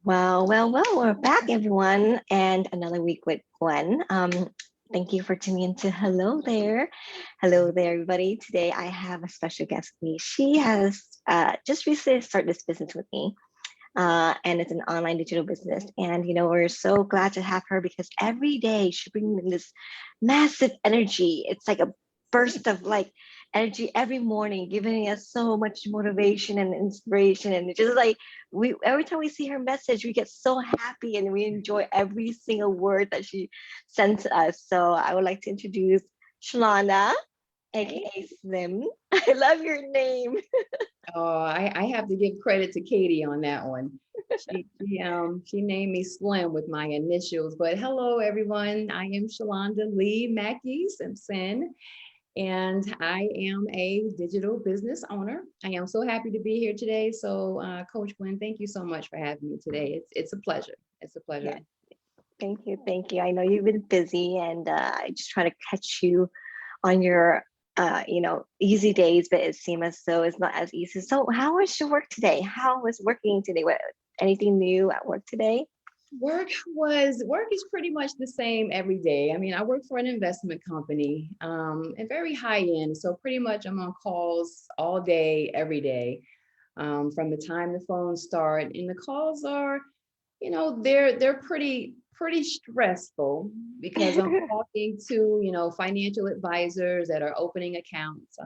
Well, we're back, everyone, and another week with Gwen. Thank you for tuning in to Hello There. Hello there, everybody. Today I have a special guest with me. She has just recently started this business with me, and it's an online digital business. And, we're so glad to have her because every day she brings in this massive energy. It's like a burst of like energy every morning, giving us so much motivation and inspiration. And it's just like we every time we see her message, we get so happy and we enjoy every single word that she sends to us. So I would like to introduce Shalonda, aka Slim. I love your name. Oh, I have to give credit to Katie on that one. She named me Slim with my initials. But hello, everyone. I am Shalonda Lee Mackey Simpson, and I am a digital business owner. I am so happy to be here today. So, Coach Gwen, thank you so much for having me today. It's a pleasure. It's a pleasure. Yeah, thank you. I know you've been busy, and I just try to catch you on your easy days, but it seems as though it's not as easy. So how was your work today? How was working today? What Anything new at work today? Work is pretty much the same every day. I mean, I work for an investment company, and very high end. So pretty much I'm on calls all day, every day, from the time the phones start. And the calls are, they're pretty stressful because I'm talking to, financial advisors that are opening accounts,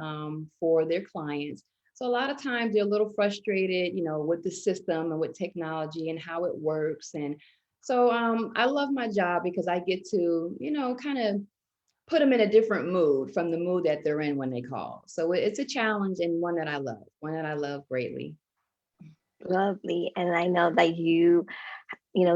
for their clients. So a lot of times they're a little frustrated, with the system and with technology and how it works. And so I love my job because I get to, kind of put them in a different mood from the mood that they're in when they call. So it's a challenge and one that I love greatly. Lovely. And I know that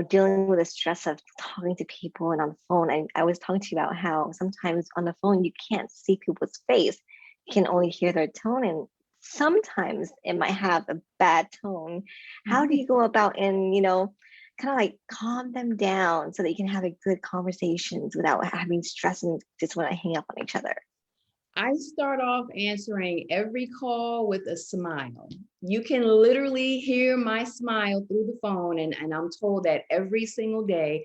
dealing with the stress of talking to people and on the phone. I was talking to you about how sometimes on the phone you can't see people's face. You can only hear their tone, and sometimes it might have a bad tone. How do you go about and, kind of like calm them down so that you can have a good conversations without having stress and just want to hang up on each other? I start off answering every call with a smile. You can literally hear my smile through the phone, and I'm told that every single day.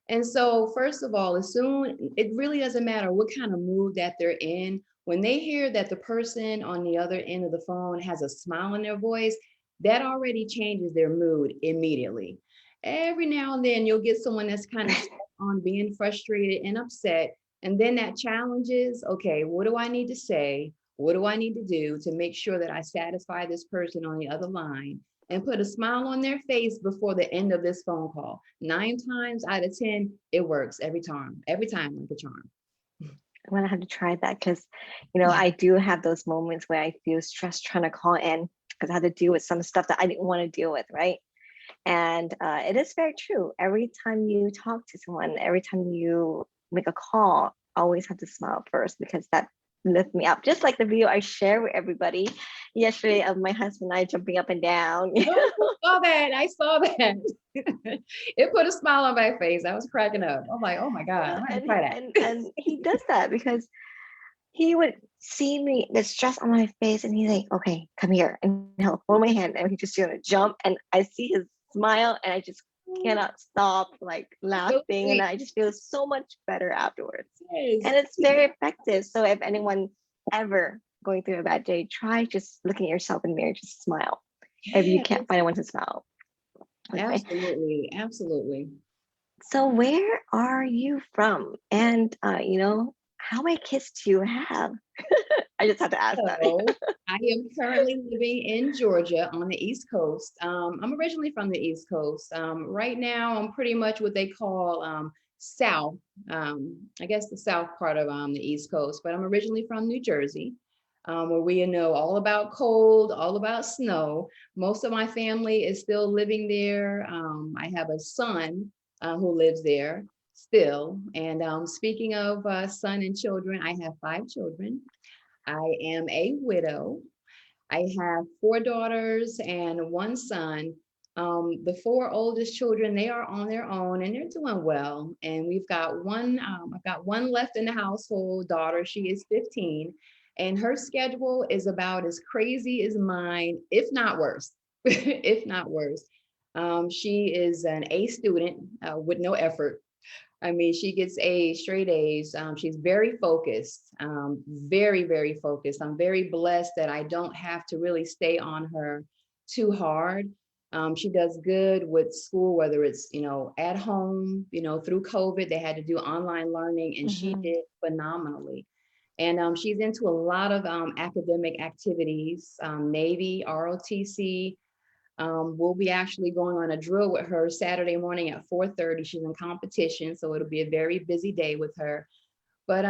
And so, first of all, it really doesn't matter what kind of mood that they're in. When they hear that the person on the other end of the phone has a smile in their voice, that already changes their mood immediately. Every now and then, you'll get someone that's kind of stuck on being frustrated and upset, and then that challenge is, okay, what do I need to say? What do I need to do to make sure that I satisfy this person on the other line and put a smile on their face before the end of this phone call? 9 times out of 10, it works every time like a charm. I'm gonna have to try that because, I do have those moments where I feel stressed trying to call in because I had to deal with some stuff that I didn't want to deal with, right? And it is very true. Every time you talk to someone, every time you make a call, always have to smile first because that lifts me up. Just like the video I share with everybody yesterday of my husband and I jumping up and down. Oh, I saw that. It put a smile on my face. I was cracking up. I'm like, oh my God, I'm gonna and try that. and he does that because he would see me the stress on my face and he's like, okay, come here. And he'll hold my hand and he just gonna jump and I see his smile and I just cannot stop like So laughing and sweet. I just feel so much better afterwards. Yes. And it's very effective. So if anyone ever going through a bad day, try just looking at yourself in the mirror, just smile. If you can't Yes. find anyone to smile. Okay. Absolutely. Absolutely. So where are you from? And how many kids do you have? I just have to ask that. So I am currently living in Georgia on the East Coast. I'm originally from the East Coast. Right now, I'm pretty much what they call South. I guess the South part of the East Coast, but I'm originally from New Jersey, where we know all about cold, all about snow. Most of my family is still living there. I have a son who lives there still. And speaking of son and children, I have 5 children. I am a widow. I have 4 daughters and one son. The 4 oldest children, they are on their own and they're doing well. And I've got one left in the household, daughter. She is 15, and her schedule is about as crazy as mine, if not worse, if not worse. She is an A student with no effort. I mean, she gets A's, straight A's. She's very focused, very, very focused. I'm very blessed that I don't have to really stay on her too hard. She does good with school, whether it's, at home, through COVID, they had to do online learning, and she Mhm. did phenomenally. And she's into a lot of academic activities, Navy, ROTC. We'll be actually going on a drill with her Saturday morning at 4:30. She's in competition, so it'll be a very busy day with her. But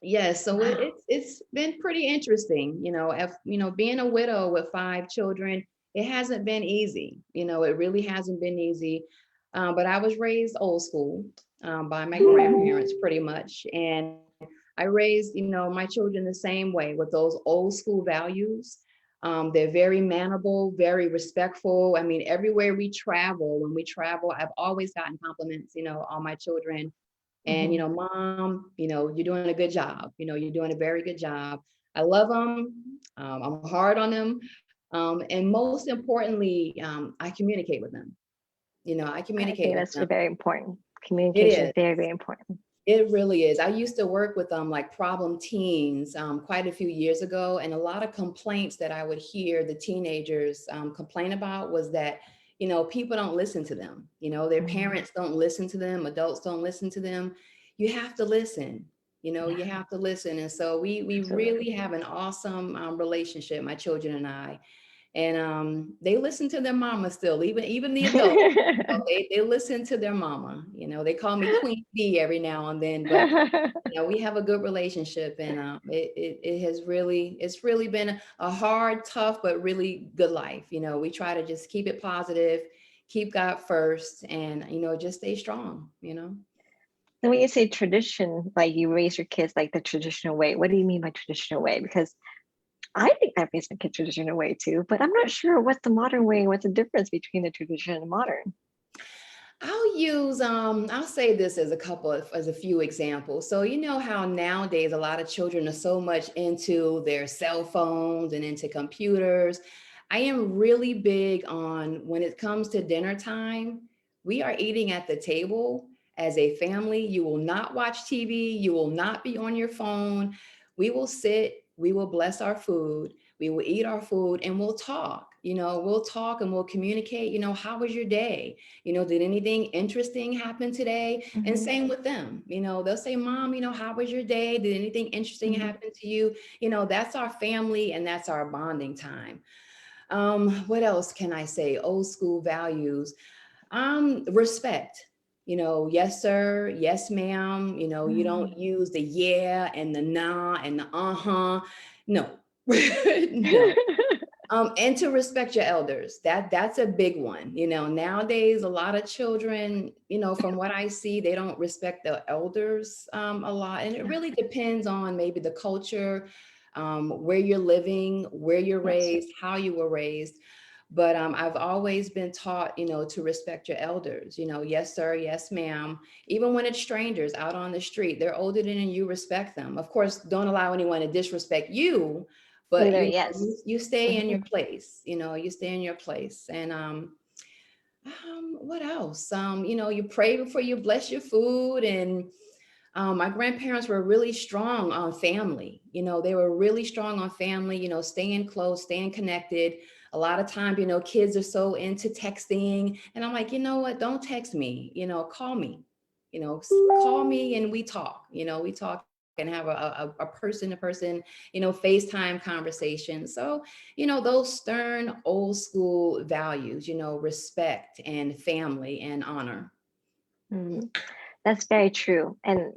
yeah, so Wow. it's been pretty interesting. If being a widow with 5 children, it hasn't been easy. It really hasn't been easy. But I was raised old school by my grandparents, pretty much, and I raised my children the same way with those old school values. They're very mannerable, very respectful. I mean, everywhere we travel, when we travel, I've always gotten compliments, on my children. And, Mhm. mom, you're doing a good job. You're doing a very good job. I love them. I'm hard on them. And most importantly, I communicate with them. I I communicate think with that's them. very important. It Communication is is. very, very important. It really is. I used to work with like problem teens quite a few years ago, and a lot of complaints that I would hear the teenagers complain about was that people don't listen to them. Their Mhm. parents don't listen to them, adults don't listen to them. You have to listen. Yeah, You have to listen, and so we really absolutely. have an awesome relationship, my children and I. And they listen to their mama still, even the adults. They listen to their mama. They call me Queen Bee every now and then, but we have a good relationship, and it has really been a hard, tough, but really good life. We try to just keep it positive, keep God first, and just stay strong. And when you say tradition, like you raise your kids like the traditional way, what do you mean by traditional way? Because I think I raised my kids traditional way too, but I'm not sure what's the modern way and what's the difference between the tradition and modern. I'll say this as a few examples. So you know how nowadays a lot of children are so much into their cell phones and into computers. I am really big on when it comes to dinner time, we are eating at the table as a family. You will not watch TV, you will not be on your phone. We will sit, we will bless our food, we will eat our food, and we'll talk. We'll talk and we'll communicate, how was your day? Did anything interesting happen today? And Hmm. same with them. They'll say, Mom, how was your day? Did anything interesting Hmm. happen to you? That's our family and that's our bonding time. What else can I say? Old school values. Respect. Yes, sir, yes, ma'am. You don't use the yeah and the nah and the uh-huh. No. No. And to respect your elders, that's a big one. Nowadays a lot of children, from what I see, they don't respect the elders a lot, and it Yeah. really depends on maybe the culture, where you're living, where you're Yes. raised, how you were raised. But I've always been taught, to respect your elders. Yes, sir, yes, ma'am. Even when it's strangers out on the street, they're older than you, respect them. Of course, don't allow anyone to disrespect you, but Literally, yes. you stay in Hmm. your place. You stay in your place. And what else? You pray before you bless your food. And my grandparents were really strong on family. They were really strong on family, staying close, staying connected. A lot of time, kids are so into texting. And I'm like, you know what? Don't text me, call me, call me and we talk and have a person to person, FaceTime conversation. So, those stern old school values, respect and family and honor. Mm. That's very true. And,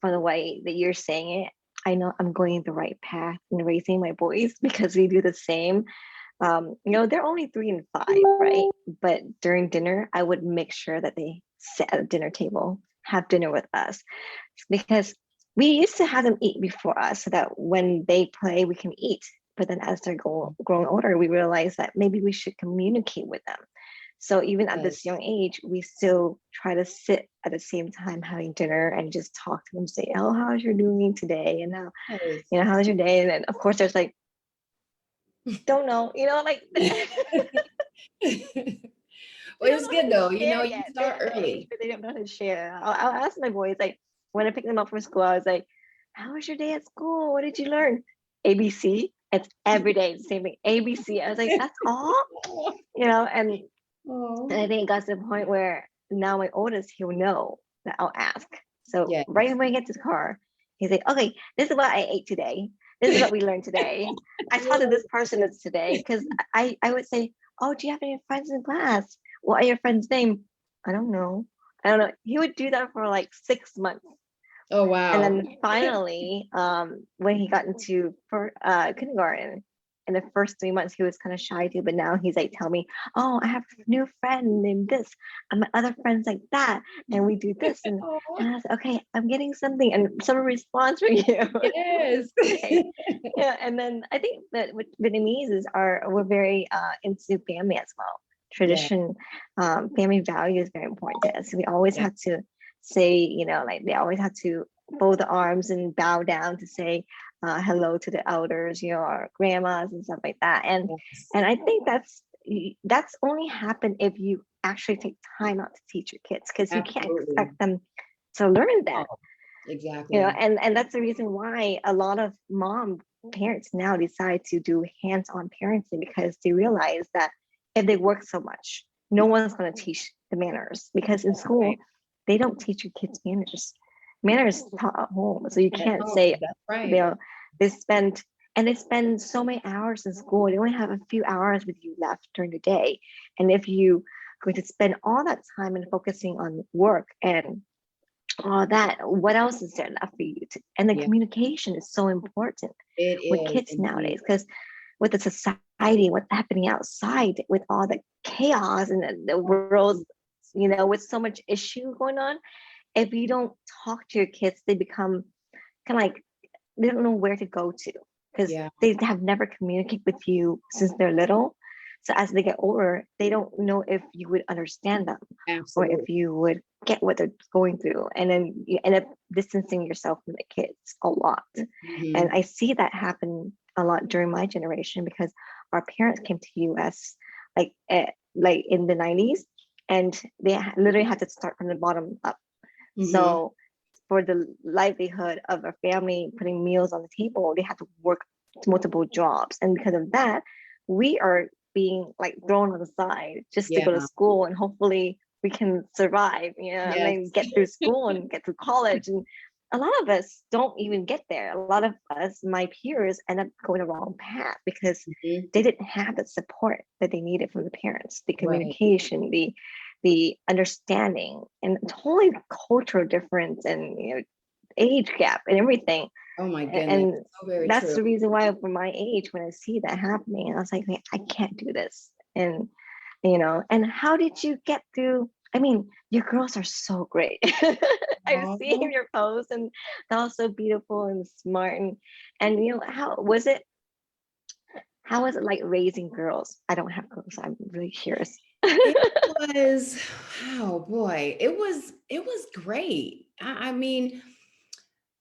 for the way that you're saying it, I know I'm going the right path in raising my boys because we do the same. They're only 3 and 5, right? But during dinner, I would make sure that they sit at a dinner table, have dinner with us, because we used to have them eat before us so that when they play, we can eat. But then as they're growing older, we realize that maybe we should communicate with them. So even at this Yes. young age, we still try to sit at the same time having dinner and just talk to them, say, "Oh, how's your doing today?" And now, Yes. how's your day? And then of course there's like, don't know, like good though. You share know, you yet. They're start at the age early. where they don't know how to share. I'll ask my boys, like, when I pick them up from school, I was like, how was your day at school? What did you learn? ABC. It's every day the same thing. ABC. I was like, that's all? And Oh, I think it got to the point where now my oldest, he'll know that I'll ask. So yes. right when I get to the car, he's like, okay, this is what I ate today. This is what we learned today. I talked to this person today because I would say, oh, do you have any friends in class? What are your friends' name? I don't know. I don't know. He would do that for like 6 months. Oh, And wow. then finally, when he got into kindergarten, in the first 3 months, he was kind of shy too. But now he's like, tell me, oh, I have a new friend named this, and my other friends like that, and we do this, Oh, and I was like, okay, I'm getting something, and some response from you. yes. Okay, yeah. And then I think that with Vietnamese is we're very into family as well. Yeah, Tradition, family value is very important to us. We always yeah, have to say, like they always have to fold the arms and bow down to say hello to the elders, our grandmas and stuff like that. And yes, and I think that's only happen if you actually take time out to teach your kids because you can't absolutely. expect them to learn that. Oh, exactly. And that's the reason why a lot of mom parents now decide to do hands-on parenting because they realize that if they work so much, no one's going to teach the manners because in school Right. they don't teach your kids manners. Manners taught at home, so you At can't home, say that's right. they'll they spend and they spend so many hours in school. They only have a few hours with you left during the day, and if you going to spend all that time and focusing on work and all that, what else is there left for you to? And the Yeah, communication is so important it with is kids indeed. nowadays because with the society, what's happening outside with all the chaos and the world's, with so much issue going on, if you don't talk to your kids, they become kind of like they don't know where to go to because Yeah, they have never communicated with you since they're little. So as they get older, they don't know if you would understand them or if absolutely. you would get what they're going through. And then you end up distancing yourself from the kids a lot. And Hmm. I see that happen a lot during my generation because our parents came to US like in the 90s and they literally had to start from the bottom up. Hmm. So for the livelihood of a family putting meals on the table, they had to work multiple jobs. And because of that, we are being like thrown on the side just to Yeah, go to school and hopefully we can survive, and yes. then get through school and get through college. And a lot of us don't even get there. A lot of us, my peers, end up going the wrong path because Mhm. they didn't have the support that they needed from the parents, the Right. communication, the understanding and totally cultural difference and age gap and everything. Oh my goodness. And So very that's true. the reason why for my age when I see that happening, I was like, "Man, I can't do this." And how did you get through? I mean, your girls are so great. I've seen Oh, your posts and they're all so beautiful and smart and how was it like raising girls? I don't have girls, so I'm really curious. it was, oh boy, it was great. I mean,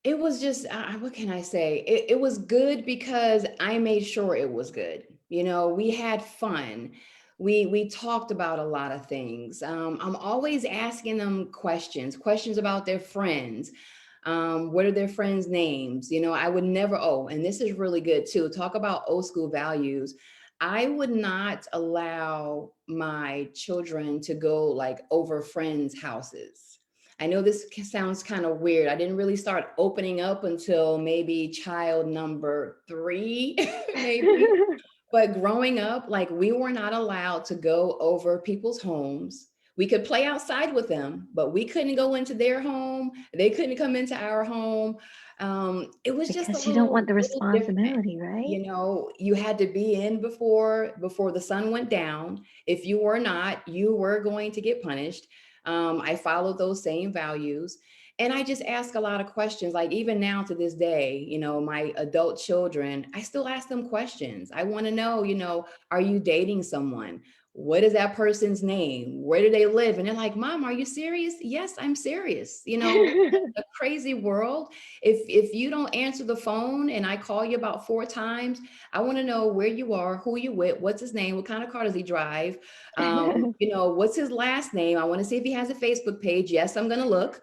it was just, what can I say? It was good because I made sure it was good. We had fun. We talked about a lot of things. I'm always asking them questions about their friends. What are their friends' names? I would never, oh, and this is really good too. Talk about old school values. I would not allow my children to go like over friends' houses. I know this sounds kind of weird. I didn't really start opening up until maybe child number three, maybe. But growing up, like we were not allowed to go over people's homes. We could play outside with them, but we couldn't go into their home. They couldn't come into our home. It was just a Because you don't want the little different. responsibility, right? You had to be in before the sun went down. If you were not, you were going to get punished. I followed those same values. And I just ask a lot of questions. Like even now to this day, my adult children, I still ask them questions. I want to know, are you dating someone? what is that person's name? Where do they live? And they're like, Mom, are you serious? Yes, I'm serious. You know, a crazy world. If you don't answer the phone and I call you about 4 times, I want to know where you are, who you with, what's his name, what kind of car does he drive? You know, what's his last name? I want to see if he has a Facebook page. Yes, I'm gonna look.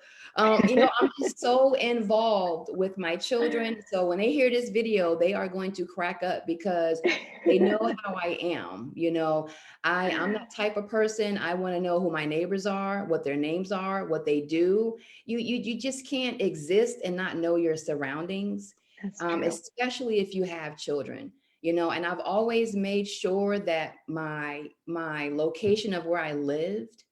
You know, I'm just so involved with my children. So when they hear this video, they are going to crack up because they know how I am. You know, I'm that type of person. I want to know who my neighbors are, what their names are, what they do. You just can't exist and not know your surroundings, That's true. especially if you have children. You know, and I've always made sure that my location of where I lived,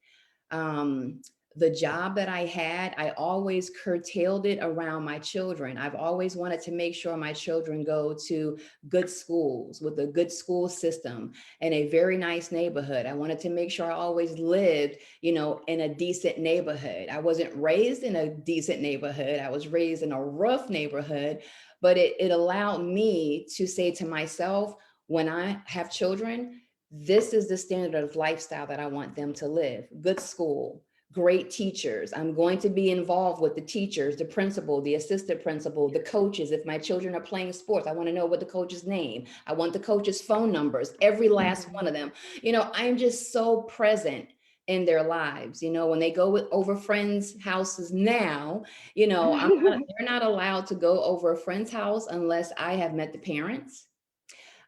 um, the job that I had, I always curtailed it around my children. I've always wanted to make sure my children go to good schools with a good school system and a very nice neighborhood. I wanted to make sure I always lived, you know, in a decent neighborhood. I wasn't raised in a decent neighborhood. I was raised in a rough neighborhood, but it allowed me to say to myself, when I have children, this is the standard of lifestyle that I want them to live. Good school, great teachers. I'm going to be involved with the teachers, the principal, the assistant principal, the coaches. If my children are playing sports, I want to know what the coach's name. I want the coach's phone numbers, every last one Mhm. of them. You know, I'm just so present in their lives. You know, when they go over friends' houses now, you know, they're not allowed to go over a friend's house unless I have met the parents.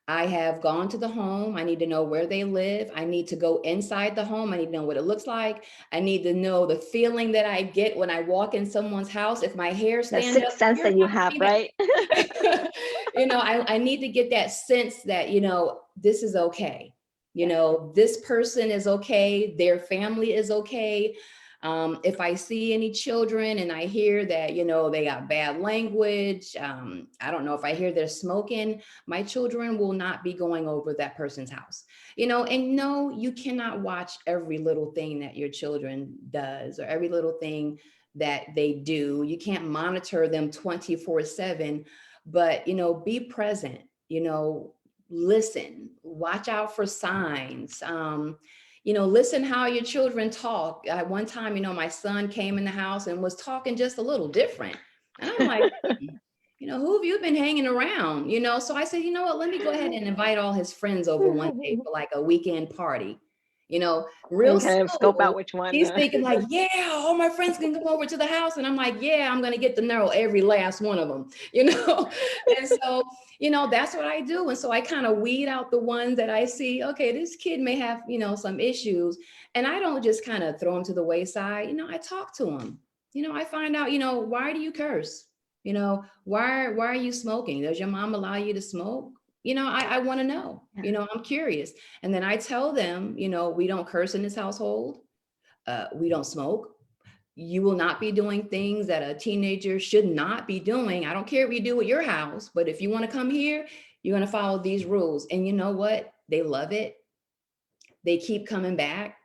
I have gone to the home. I need to know where they live. I need to go inside the home. I need to know what it looks like. I need to know the feeling that I get when I walk in someone's house. If my hair That stand up, sixth sense you're that you not have, coming right? back. You know, I need to get that sense that, you know, this is okay. You Yeah. know, this person is okay. Their family is okay. If I see any children and I hear that, you know, they got bad language, I don't know, if I hear they're smoking, my children will not be going over that person's house. You know, and no, you cannot watch every little thing that your children does or every little thing that they do. You can't monitor them 24/7, but you know, be present, you know, listen, watch out for signs. You know, listen how your children talk. One time, you know, my son came in the house and was talking just a little different. And I'm like, you know, who have you been hanging around? You know, so I said, you know what, let me go ahead and invite all his friends over one day for like a weekend party. You know, real And kind of scope out slow. which one. He's thinking like, yeah, all my friends can come over to the house. And I'm like, yeah, I'm going to get to know every last one of them, you know? And so, you know, that's what I do. And so I kind of weed out the ones that I see, okay, this kid may have, you know, some issues. And I don't just kind of throw them to the wayside. You know, I talk to them. You know, I find out, you know, why do you curse? You know, why are you smoking? Does your mom allow you to smoke? You know, I want to know. Yeah. You know, I'm curious. And then I tell them, you know, we don't curse in this household. We don't smoke. You will not be doing things that a teenager should not be doing. I don't care what you do at your house, but if you want to come here, you're going to follow these rules. And you know what? They love it. They keep coming back.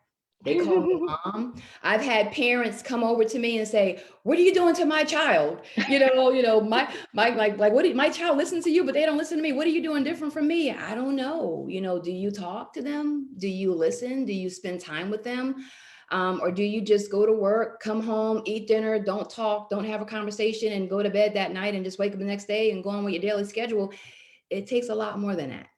They call me mom. I've had parents come over to me and say, "What are you doing to my child? My like what my child listens to you, but they don't listen to me. What are you doing different from me? I don't know. You know, do you talk to them? Do you listen? Do you spend time with them? Or do you just go to work, come home, eat dinner, don't talk, don't have a conversation, and go to bed that night and just wake up the next day and go on with your daily schedule?" It takes a lot more than that.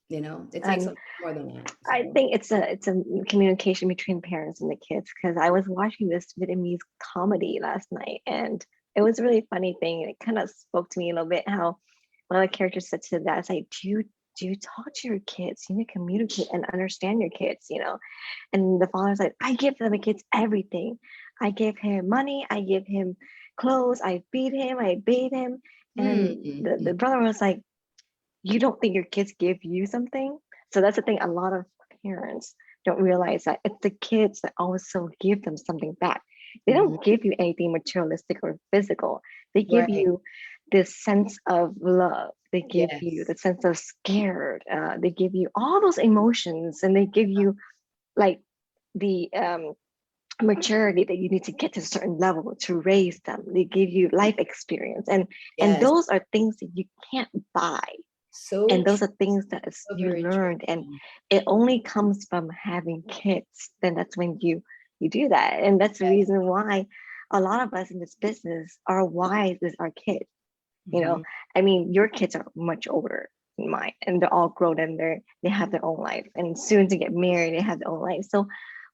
You know, it takes a And lot more than that. I So. think it's a communication between parents and the kids, because I was watching this Vietnamese comedy last night, and it was a really funny thing. It kind of spoke to me a little bit, how one of the characters said to that, it's like, do you talk to your kids? You need to communicate and understand your kids, you know? And the father's like, I give the kids everything. I give him money, I give him clothes, I feed him, I bathe him. And the Mm-mm. brother was like, you don't think your kids give you something? So that's the thing. A lot of parents don't realize that it's the kids that also give them something back. They Mhm. don't give you anything materialistic or physical. They give Right. you this sense of love. They give you Yes. the sense of scared. They give you all those emotions, and they give you like the maturity that you need to get to a certain level to raise them. They give you life experience, and Yes. those are things that you can't buy. So And those true. are things that So you very true. learned, and it only comes from having kids. Then that's when you do that, and that's the Yes. reason why a lot of us in this business, our whys is our kids. You know, Mhm. I mean, your kids are much older than mine, and they're all grown, and they have their own life, and soon to get married, they have their own life. So,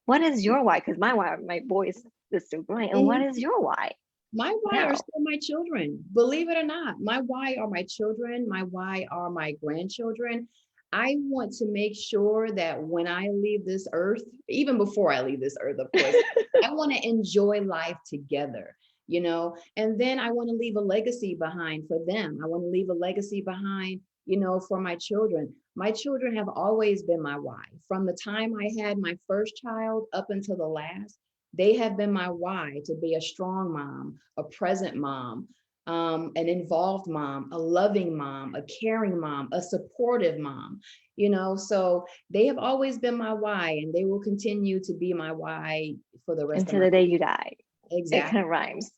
what is your why? Because my why, my boy is still growing, and what Mhm. is your why My why are now? still my children. Believe it or not, my why are my children. My why are my grandchildren. I want to make sure that when I leave this earth, even before I leave this earth, of course, I want to enjoy life together, and then I want to leave a legacy behind for them. I want to leave a legacy behind, for my children. My children have always been my why. From the time I had my first child up until the last, they have been my why to be a strong mom, a present mom, an involved mom, a loving mom, a caring mom, a supportive mom. So they have always been my why, and they will continue to be my why for the rest of Until my the day life. you die. It kind Exactly. of rhymes.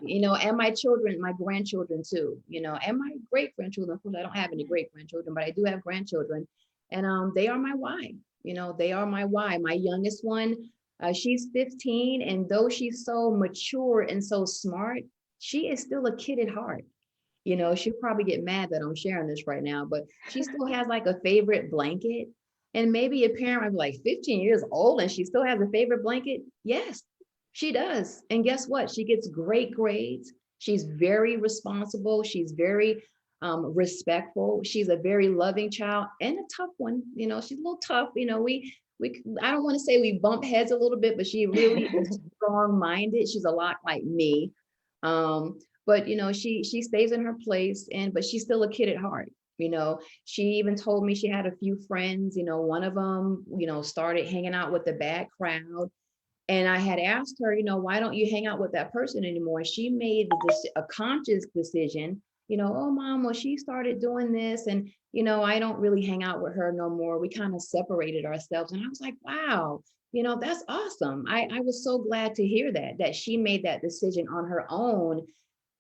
And my children, my grandchildren too, and my great grandchildren. Of course, I don't have any great grandchildren, but I do have grandchildren, and they are my why. They are my why. My youngest one, she's 15, and though she's so mature and so smart, she is still a kid at heart. She'll probably get mad that I'm sharing this right now, but she still has like a favorite blanket. And maybe a parent might be like 15 years old and she still has a favorite blanket. Yes, she does. And guess what? She gets great grades. She's very responsible. She's very respectful. She's a very loving child and a tough one. She's a little tough. I don't want to say we bump heads a little bit, but she really is strong minded. She's a lot like me. Um, but she stays in her place, but she's still a kid at heart. She even told me she had a few friends. One of them started hanging out with the bad crowd, and I had asked her, why don't you hang out with that person anymore? And she made a conscious decision, oh mom, well, she started doing this, and I don't really hang out with her no more. We kind of separated ourselves. And I was like, wow, that's awesome. I was so glad to hear that she made that decision on her own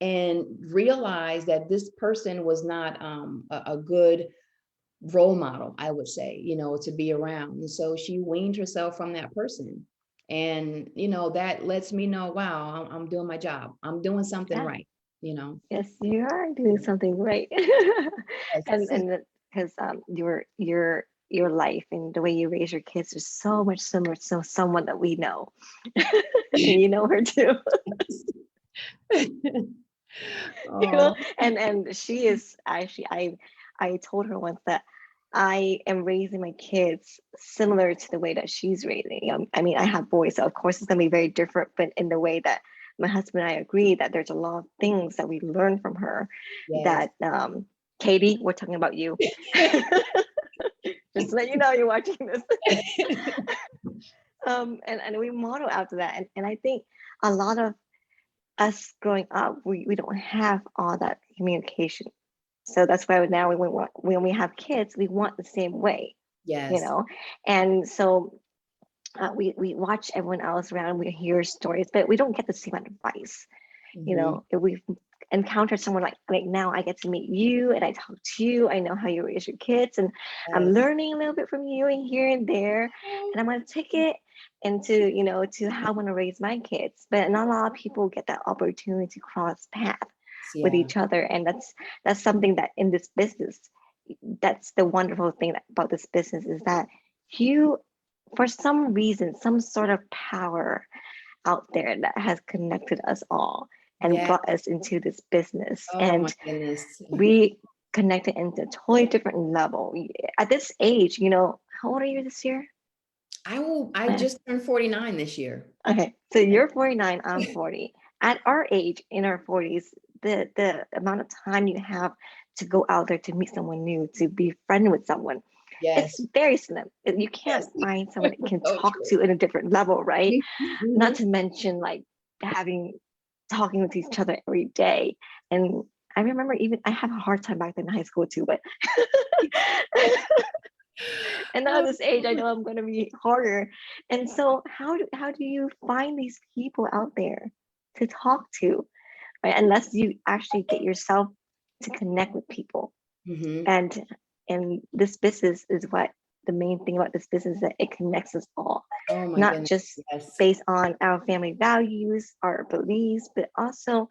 and realized that this person was not a good role model, I would say, to be around. And so she weaned herself from that person. And, that lets me know, wow, I'm doing my job. I'm doing something Yeah. right, you know. Yes, you are doing something right. and Yes. and because your life and the way you raise your kids is so much similar to someone that we know. And you know her too. Oh, And she is actually, I told her once that I am raising my kids similar to the way that she's raising. I mean, I have boys, so of course it's going to be very different, but in the way that my husband and I agree that there's a lot of things that we learn from her yes. that Katie, we're talking about you. Just to let you know you're watching this. And we model after that. And I think a lot of us growing up, we don't have all that communication. So that's why now when we have kids, we want the same way, you Yes. know? And so we watch everyone else around, we hear stories, but we don't get the same advice. Hmm. If we've encountered someone like now I get to meet you and I talk to you, I know how you raise your kids, and I'm Yes. learning a little bit from you and here and there, and I'm going to take it into to how I want to raise my kids. But not a lot of people get that opportunity to cross paths with Yeah. each other, and that's something that in this business, that's the wonderful thing about this business, is that you, for some reason, some sort of power out there that has connected us all and Yeah. brought us into this business. Oh my And goodness. we connected into a totally different level. At this age, how old are you this year? I just turned 49 this year. Okay, so you're 49, I'm 40. At our age, in our 40s, the amount of time you have to go out there to meet someone new, to be friend with someone, it's Yes. very slim. You can't Yes. find someone that you can So talk true. to in a different level, right? Not Mhm. to mention like having talking with each other every day. And I remember, even I have a hard time back then in high school too, but and now at this age, I know I'm going to be harder. And so, how do you find these people out there to talk to, right? Unless you actually get yourself to connect with people. Mm-hmm. And this business is what the main thing about this business is that it connects us all, Oh my not goodness. just Yes. based on our family values, our beliefs, but also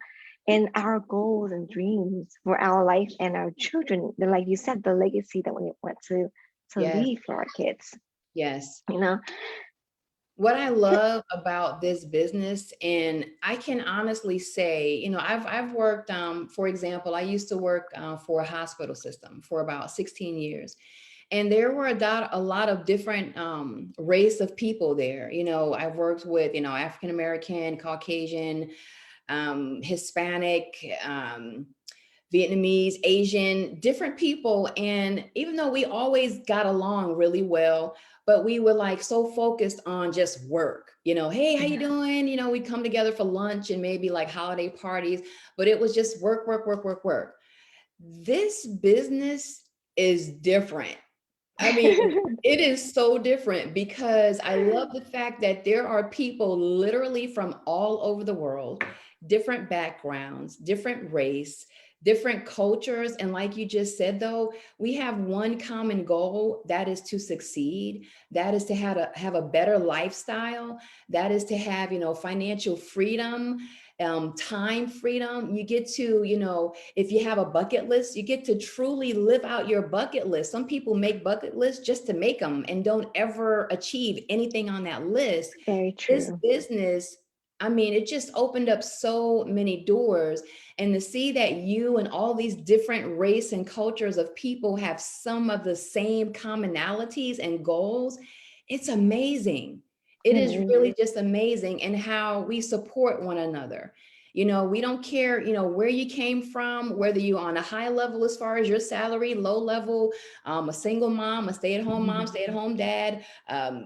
in our goals and dreams for our life and our children. Like you said, the legacy that we want to Yes. leave for our kids, Yes. you know. What I love about this business, and I can honestly say, I've worked, for example, I used to work for a hospital system for about 16 years. And there were a lot of different race of people there. I've worked with, African American, Caucasian, Hispanic, Vietnamese, Asian, different people. And even though we always got along really well, but we were like so focused on just work, hey, how you Yeah, doing? We'd come together for lunch and maybe like holiday parties, but it was just work, work, work, work, work. This business is different. I mean, it is so different because I love the fact that there are people literally from all over the world, different backgrounds, different race, different cultures. And like you just said, though, we have one common goal, that is to succeed, that is to have a better lifestyle, that is to have, financial freedom, time freedom. You get to, if you have a bucket list, you get to truly live out your bucket list. Some people make bucket lists just to make them and don't ever achieve anything on that list. very This true. business, I mean, it just opened up so many doors. And to see that you and all these different race and cultures of people have some of the same commonalities and goals, it's amazing. It It is is really just amazing, and how we support one another. We don't care, where you came from, whether you're on a high level as far as your salary, low level, a single mom, a stay-at-home mom, stay-at-home dad,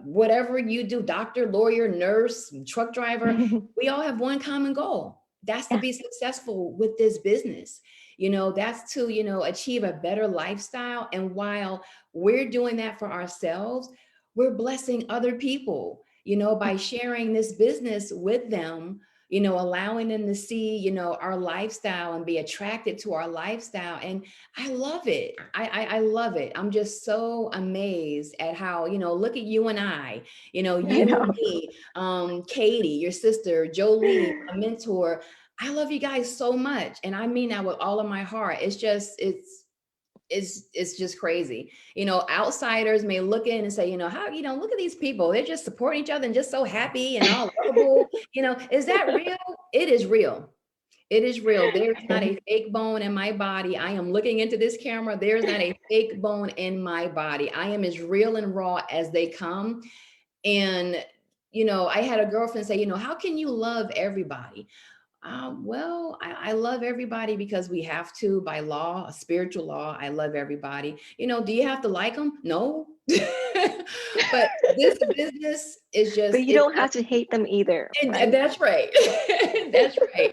whatever you do, doctor, lawyer, nurse, truck driver, we all have one common goal. That's to yeah, be successful with this business. That's to, achieve a better lifestyle. And while we're doing that for ourselves, we're blessing other people, by sharing this business with them, allowing them to see, our lifestyle and be attracted to our lifestyle. And I love it. I love it. I'm just so amazed at how, look at you and I, I you and know. me, Katie, your sister, Jolie, a mentor. I love you guys so much. And I mean that with all of my heart. It's just crazy. Outsiders may look in and say, how, look at these people. They're just supporting each other and just so happy and all lovable. Is that real? It is real. It is real. There's not a fake bone in my body. I am looking into this camera. There's not a fake bone in my body. I am as real and raw as they come. And, I had a girlfriend say, how can you love everybody? Well, I love everybody because we have to by law, a spiritual law. I love everybody. Do you have to like them? No. But this business is But just, you don't have to hate them either, and right? that's right. That's right.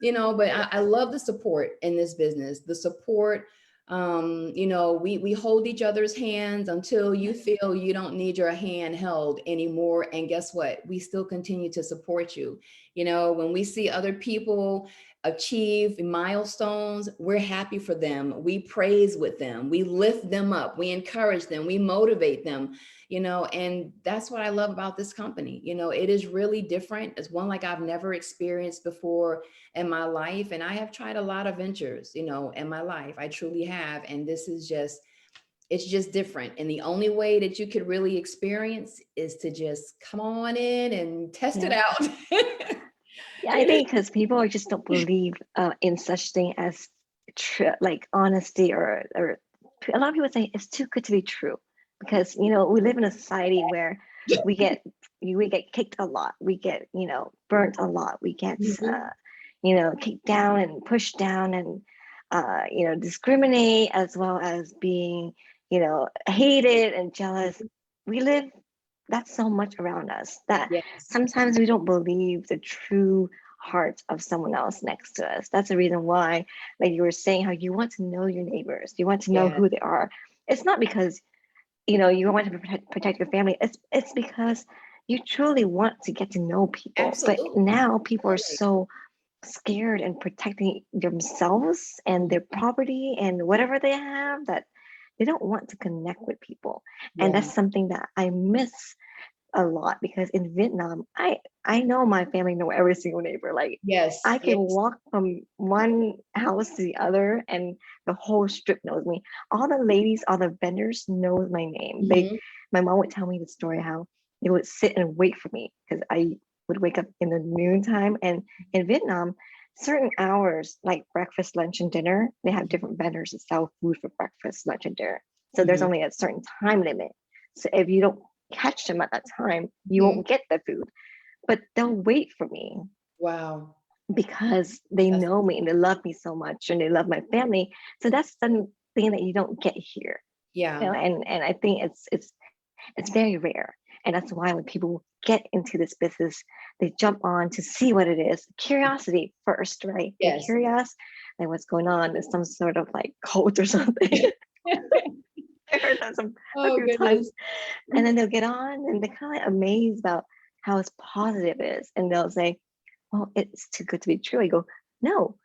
But I love the support in this business, the support. We hold each other's hands until you feel you don't need your hand held anymore. And guess what? We still continue to support you. When we see other people achieve milestones, we're happy for them. We praise with them. We lift them up. We encourage them. We motivate them. And that's what I love about this company. It is really different. It's one like I've never experienced before in my life. And I have tried a lot of ventures, in my life. I truly have. And this is it's just different. And the only way that you could really experience is to just come on in and test it Yeah. out. Yeah, I think because people are just don't believe in such thing as like honesty, or a lot of people say it's too good to be true, because we live in a society where we get we get kicked a lot, we get burnt a lot, we get Mhm. kicked down and pushed down, and discriminate, as well as being hated and jealous. We live That's so much around us that Yes. sometimes we don't believe the true heart of someone else next to us. That's the reason why, like you were saying, how you want to know your neighbors, you want to know Yes. who they are. It's not because you want to protect your family. It's because you truly want to get to know people. But Absolutely. now people are Absolutely. so scared and protecting themselves and their property and whatever they have, that they don't want to connect with people. And Yeah. that's something that I miss a lot, because in Vietnam, I know my family know every single neighbor. Like, Yes. I can Yes. walk from one house to the other and the whole strip knows me. All the ladies, all the vendors knows my name. Hmm. My mom would tell me the story how they would sit and wait for me because I would wake up in the noontime. And in Vietnam, certain hours like breakfast, lunch, and dinner, they have different vendors that sell food for breakfast, lunch, and dinner. So there's Hmm. only a certain time limit. So if you don't catch them at that time, you Hmm. won't get the food. But they'll wait for me Wow. because they That's know me and they love me so much and they love my family. So that's something that you don't get here. You yeah. know, and I think it's very rare. And that's why when people get into this business, they jump on to see what it is. Curiosity first, right? They're Yes. curious, like what's going on. There's some sort of like cult or something. I heard that a Oh few times. goodness. And then they'll get on and they're kind of amazed about how it's positive it is. And they'll say, well, it's too good to be true. I go, no,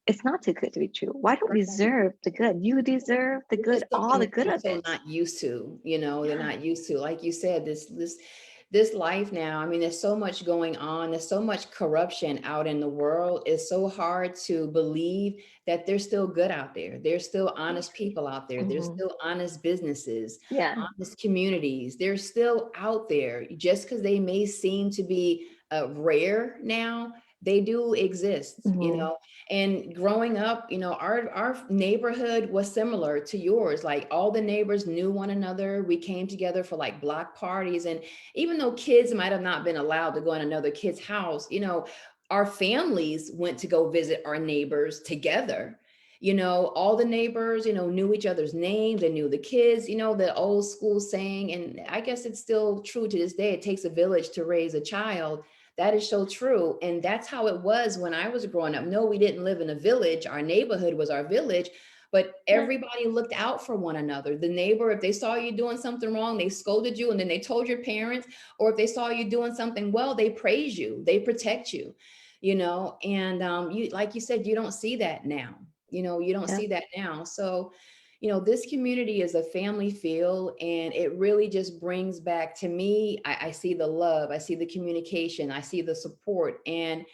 it's not too good to be true. Why don't we deserve the good? You deserve the This is good, all something the that good of people it. not used to, you know, they're Yeah. not used to. Like you said, this life now, I mean, there's so much going on, there's so much corruption out in the world. It's so hard to believe that there's still good out there. There's still honest people out there. There's Hmm. still honest businesses, Yeah. honest communities. They're still out there. Just because they may seem to be rare now, they do exist, you Hmm. know. And growing up, you know, our neighborhood was similar to yours. Like all the neighbors knew one another. We came together for like block parties. And even though kids might have not been allowed to go in another kid's house, you know, our families went to go visit our neighbors together. You know, all the neighbors, you know, knew each other's names. They knew the kids, you know, the old school saying. And I guess it's still true to this day. It takes a village to raise a child. That is so true. And that's how it was when I was growing up. No, we didn't live in a village. Our neighborhood was our village, but Yeah. everybody looked out for one another. The neighbor, if they saw you doing something wrong, they scolded you and then they told your parents. Or if they saw you doing something well, they praise you, they protect you, you know. And you, like you said, you don't see that now. You know, you don't Yeah. see that now. So, you know, this community is a family feel, and it really just brings back to me, I see the love, I see the communication, I see the support, and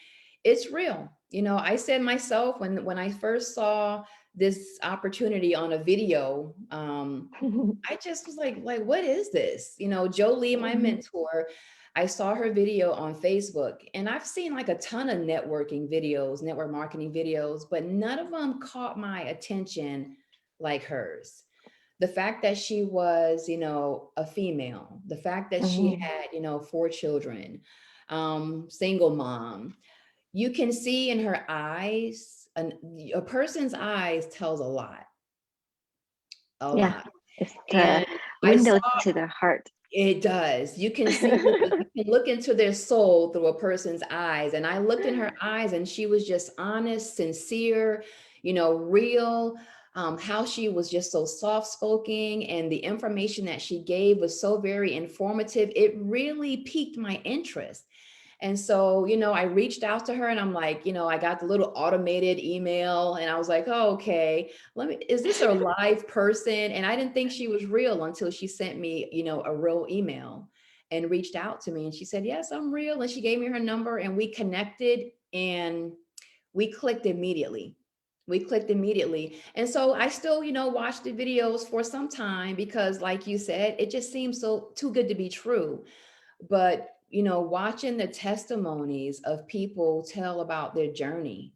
it's real. You know, I said myself when I first saw this opportunity on a video, I just was like, what is this? You know, Jolie, my Hmm. mentor, I saw her video on Facebook, and I've seen like a ton of networking videos, network marketing videos, but none of them caught my attention like hers. The fact that she was, you know, a female, the fact that she Hmm. had, you know, 4 children, single mom, you can see in her eyes, a person's eyes tells a Yeah. lot. It's the And I saw window to their heart. it does. You can see, you can look into their soul through a person's eyes. And I looked in her eyes and she was just honest, sincere, you know, real. How she was just so soft spoken, and the information that she gave was so very informative. It really piqued my interest. And so, you know, I reached out to her and I'm like, you know, I got the little automated email and I was like, oh, okay, is this a live person? And I didn't think she was real until she sent me, you know, a real email and reached out to me. And she said, yes, I'm real. And she gave me her number and we connected and we clicked immediately. We clicked immediately. And so I still, you know, watched the videos for some time because, like you said, it just seems so too good to be true. But, you know, watching the testimonies of people tell about their journey,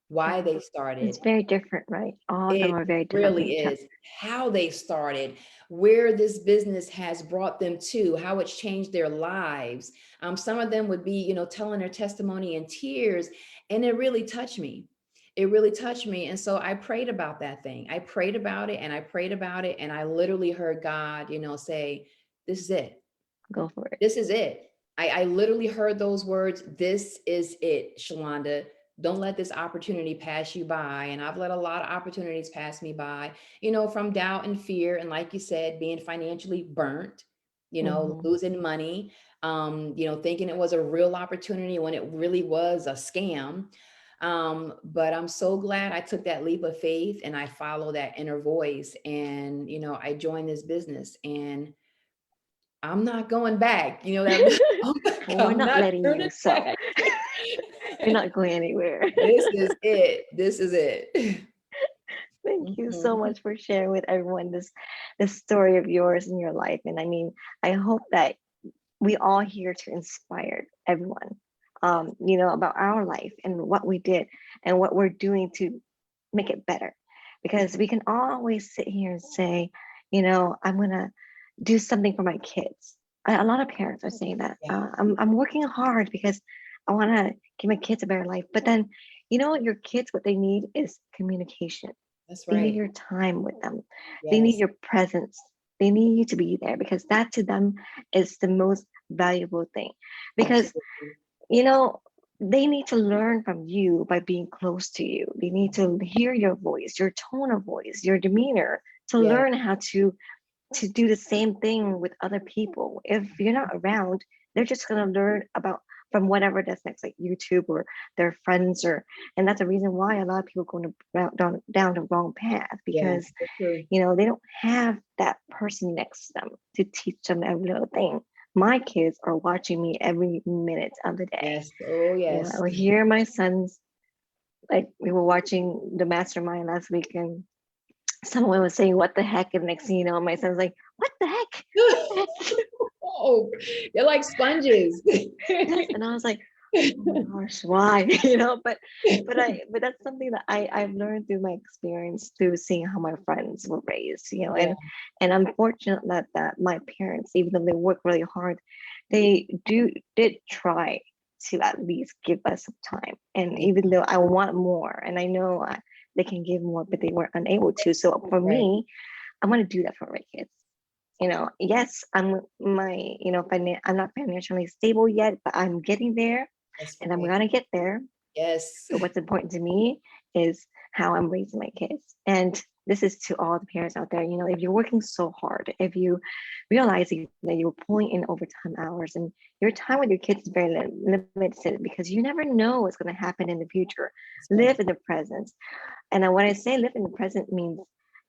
why Yeah. they It's started, very different, right? All of them it are very different from really each other. is, how they started, where this business has brought them to, how it's changed their lives. Some of them would be, you know, telling their testimony in tears, and it really touched me. It really touched me. And so I prayed about that thing. I prayed about it and I prayed about it. And I literally heard God, you know, say, this is it. Go for it. This is it. I literally heard those words. This is it, Shalonda. Don't let this opportunity pass you by. And I've let a lot of opportunities pass me by, you know, from doubt and fear. And like you said, being financially burnt, you know, Hmm. losing money, you know, thinking it was a real opportunity when it really was a scam. But I'm so glad I took that leap of faith and I follow that inner voice. And, I joined this business and I'm not going back. I'm Well, we're I'm not not letting you, turning so back. you're not going anywhere. This is it. This is it. Thank you so Mhm. much for sharing with everyone this story of yours in your life. And I mean, I hope that we all here to inspire everyone, Yes. about our life and what we did and what we're doing to make it better. Because we can always sit here and say, I'm gonna do something for my kids. A lot of parents are saying that. Yeah, I'm working hard because I want to give my kids a better life. But then, your kids, what they need is communication. that's They need right. your time with them. They need Yes. your presence. They need you to be there because that to them is the most valuable thing. Because, Absolutely. you know, they need to learn from you by being close to you. They need to hear your voice, your tone of voice, your demeanor to Yeah. learn how to do the same thing with other people. If you're not around, they're just gonna learn about from whatever that's next, like YouTube or their friends, and that's the reason why a lot of people go down the wrong path Yeah. because So true. they don't have that person next to them to teach them every little thing. My kids are watching me every minute of the day. Yes. Oh, I yes. will hear my sons, like we were watching the mastermind last week, and someone was saying, "What the heck?" And next thing you know, my son's like, "What the heck? What the heck?" Oh, you're like sponges. Yes, and I was like, "Oh my gosh, why?" But that's something that I've learned through my experience through seeing how my friends were raised, Yeah. and I'm fortunate that my parents, even though they work really hard, they did try to at least give us some time. And Yeah. even though I want more, and I know they can give more, but they were unable to. So for Right. me, I want to do that for my kids. Yes, I'm not financially stable yet, but I'm getting there That's and I'm right. gonna get there. Yes. But what's important to me is how I'm raising my kids. And this is to all the parents out there. If you're working so hard, if you realizing that you're pulling in overtime hours and your time with your kids is very limited because you never know what's going to happen in the future. That's right. Live in the present. And when I say live in the present means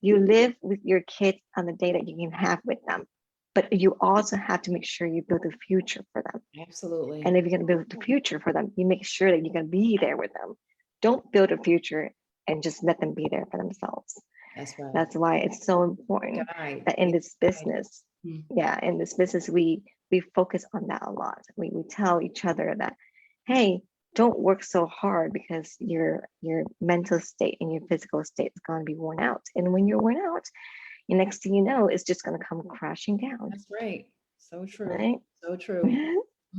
you live with your kids on the day that you can have with them. But you also have to make sure you build a future for them. And Absolutely. if you're going to build a future for them, you make sure that you're going to be there with them. Don't build a future and just let them be there for themselves. That's right. That's why it's so important Guide. that in We this guide. business, Mm. yeah, in this business, we focus on that a lot. We tell each other that, hey, don't work so hard because your mental state and your physical state is going to be worn out. And when you're worn out, the next thing you know, it's just going to come crashing down, That's right. So true. right? So true.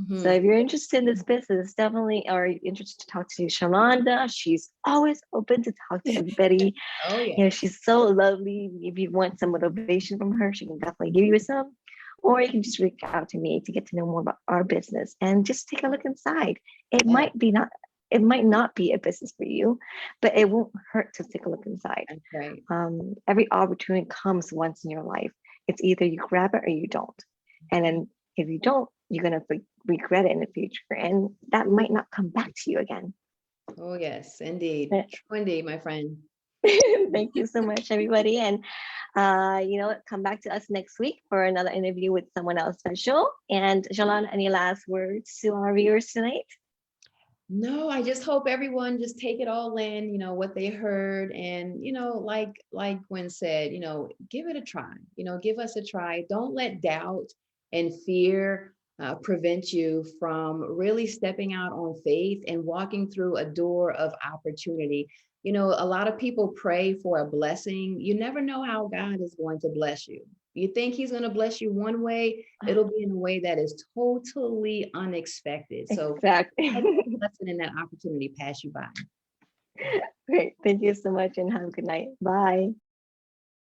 So Hmm. if you're interested in this business, definitely are interested to talk to Shalonda. She's always open to talk to everybody. Oh, yes. She's so lovely. If you want some motivation from her, she can definitely give you some. Or you can just reach out to me to get to know more about our business and just take a look inside. It Yeah. might be not it might not be a business for you, but it won't hurt to take a look inside. That's right. Every opportunity comes once in your life. It's either you grab it or you don't. And then if you don't, you're going to regret it in the future. And that might not come back to you again. Oh, yes, indeed. But True indeed, my friend. thank you so much, everybody. And come back to us next week for another interview with someone else special. And Shalon, any last words to our viewers tonight? No, I just hope everyone just take it all in, what they heard. And, like Gwen said, give it a try, give us a try. Don't let doubt and fear prevent you from really stepping out on faith and walking through a door of opportunity. A lot of people pray for a blessing. You never know how God is going to bless you. You think he's going to bless you one way, it'll be in a way that is totally unexpected. So let that Exactly. lesson and that opportunity pass you by. Great. Thank you so much and have a good night. Bye.